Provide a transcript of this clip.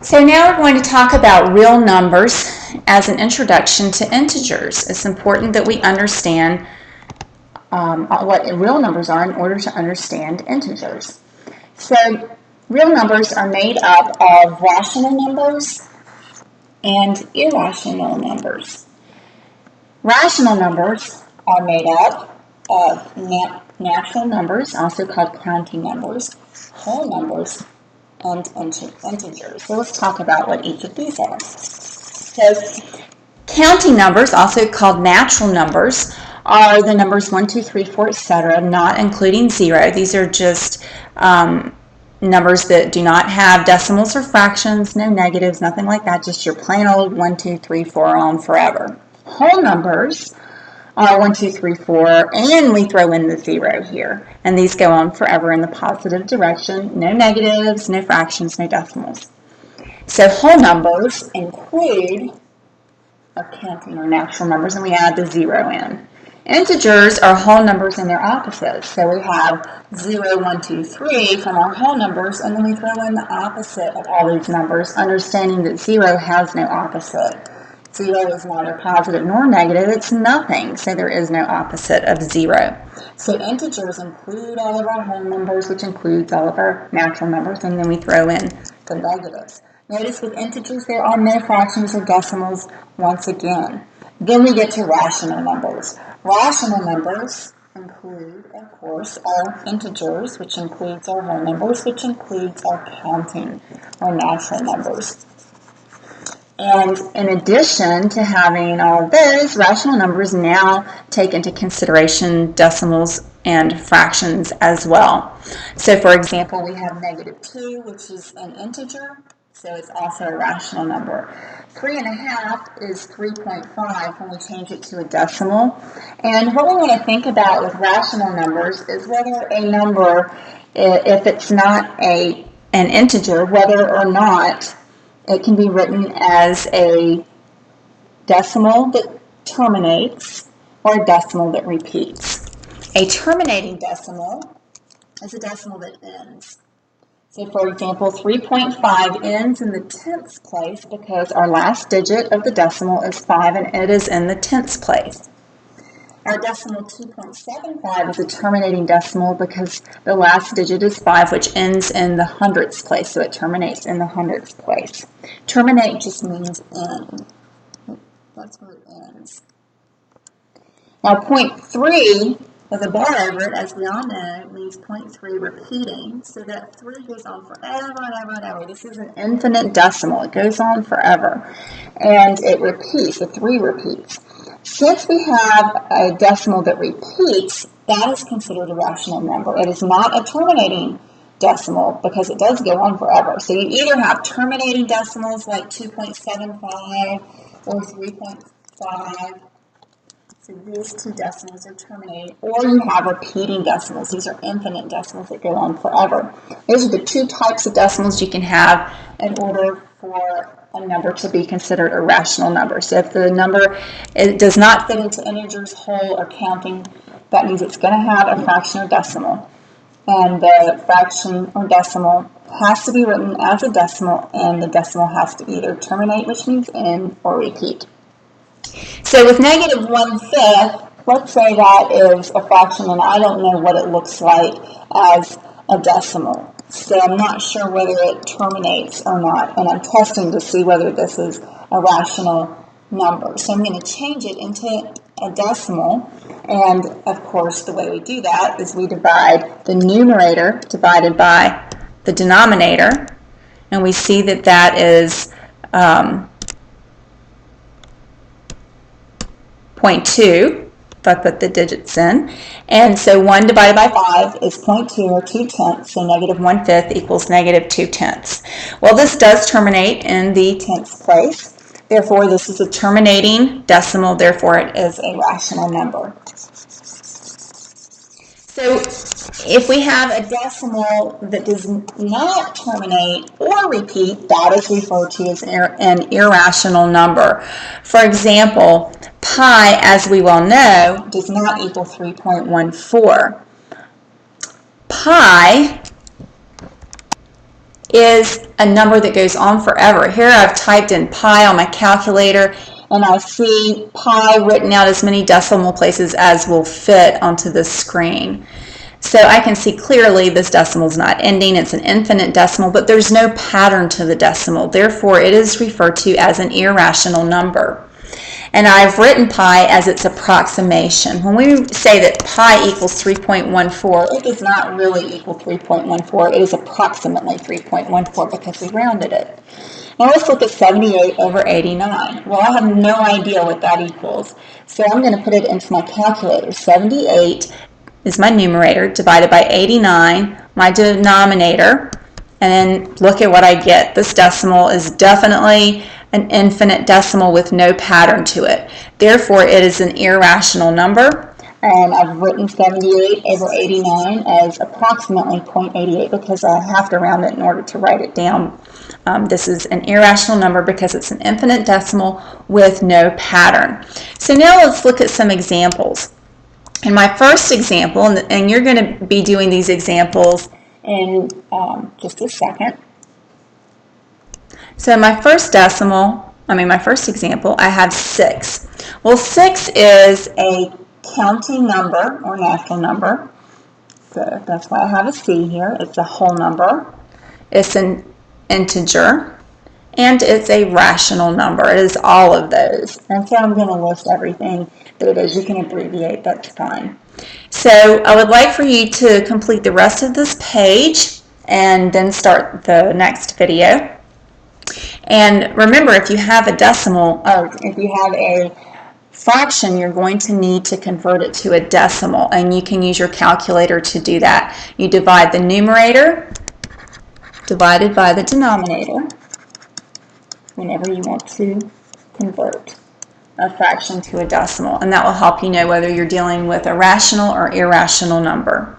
So now we're going to talk about real numbers as an introduction to integers. It's important that we understand what real numbers are in order to understand integers. So real numbers are made up of rational numbers and irrational numbers. Rational numbers are made up of natural numbers, also called counting numbers, whole numbers, and integers. So let's talk about what each of these are. So counting numbers, also called natural numbers, are the numbers 1, 2, 3, 4, etc., not including 0. These are just numbers that do not have decimals or fractions, no negatives, nothing like that, just your plain old 1, 2, 3, 4 on forever. Whole numbers are 1, 2, 3, 4, and we throw in the 0 here. And these go on forever in the positive direction. No negatives, no fractions, no decimals. So whole numbers include our counting or natural numbers, and we add the 0 in. Integers are whole numbers and their opposites. So we have 0, 1, 2, 3 from our whole numbers, and then we throw in the opposite of all these numbers, understanding that 0 has no opposite. 0 is neither positive nor negative, it's nothing, so there is no opposite of 0. So integers include all of our whole numbers, which includes all of our natural numbers, and then we throw in the negatives. Notice with integers there are no fractions or decimals once again. Then we get to rational numbers. Rational numbers include, of course, our integers, which includes our whole numbers, which includes our counting or natural numbers. And in addition to having all of those, rational numbers now take into consideration decimals and fractions as well. So for example, we have -2, which is an integer, so it's also a rational number. 3.5 is 3.5 when we change it to a decimal. And what we want to think about with rational numbers is whether a number, if it's not an integer, whether or not it can be written as a decimal that terminates or a decimal that repeats. A terminating decimal is a decimal that ends. So for example, 3.5 ends in the tenths place because our last digit of the decimal is 5 and it is in the tenths place. Our decimal 2.75 is a terminating decimal because the last digit is 5, which ends in the hundredths place, so it terminates in the hundredths place. Terminate just means end. That's where it ends. Now 0.3 with a bar over it, as we all know, means 0.3 repeating, so that 3 goes on forever and ever and ever. This is an infinite decimal. It goes on forever, and it repeats. The 3 repeats. Since we have a decimal that repeats, that is considered a rational number. It is not a terminating decimal because it does go on forever. So you either have terminating decimals like 2.75 or 3.5. So these two decimals are terminating, or you have repeating decimals. These are infinite decimals that go on forever. Those are the two types of decimals you can have in order for a number to be considered a rational number. So if the number does not fit into integers, whole, or counting, that means it's going to have a fraction or decimal. And the fraction or decimal has to be written as a decimal, and the decimal has to either terminate, which means end, or repeat. So with -1/5, let's say that is a fraction, and I don't know what it looks like as a decimal. So I'm not sure whether it terminates or not, and I'm testing to see whether this is a rational number. So I'm going to change it into a decimal, and of course the way we do that is we divide the numerator divided by the denominator, and we see that that is 0.2, if I put the digits in. And so 1 divided by 5 is 0.2 or 2/10, so -1/5 equals -2/10. Well, this does terminate in the tenths place. Therefore, this is a terminating decimal. Therefore, it is a rational number. So if we have a decimal that does not terminate or repeat, that is referred to as an irrational number. For example, pi, as we well know, does not equal 3.14. Pi is a number that goes on forever. Here I've typed in pi on my calculator, and I see pi written out as many decimal places as will fit onto the screen. So I can see clearly this decimal is not ending. It's an infinite decimal, but there's no pattern to the decimal. Therefore, it is referred to as an irrational number. And I've written pi as its approximation. When we say that pi equals 3.14, it does not really equal 3.14. It is approximately 3.14 because we rounded it. Now let's look at 78 over 89. Well, I have no idea what that equals. So I'm going to put it into my calculator. 78 is my numerator, divided by 89, my denominator, and then look at what I get. This decimal is definitely an infinite decimal with no pattern to it. Therefore, it is an irrational number, and I've written 78 over 89 as approximately 0.88 because I have to round it in order to write it down. This is an irrational number because it's an infinite decimal with no pattern. So now let's look at some examples. In my first example, and you're going to be doing these examples in just a second. So my first example, I have 6. Well, 6 is a counting number or natural number. So that's why I have a C here. It's a whole number. It's an integer. And it's a rational number. It is all of those. And so I'm going to list everything that it is. You can abbreviate, that's fine. So I would like for you to complete the rest of this page and then start the next video. And remember, if you have a decimal, or if you have a fraction, you're going to need to convert it to a decimal, and you can use your calculator to do that. You divide the numerator divided by the denominator whenever you want to convert a fraction to a decimal, and that will help you know whether you're dealing with a rational or irrational number.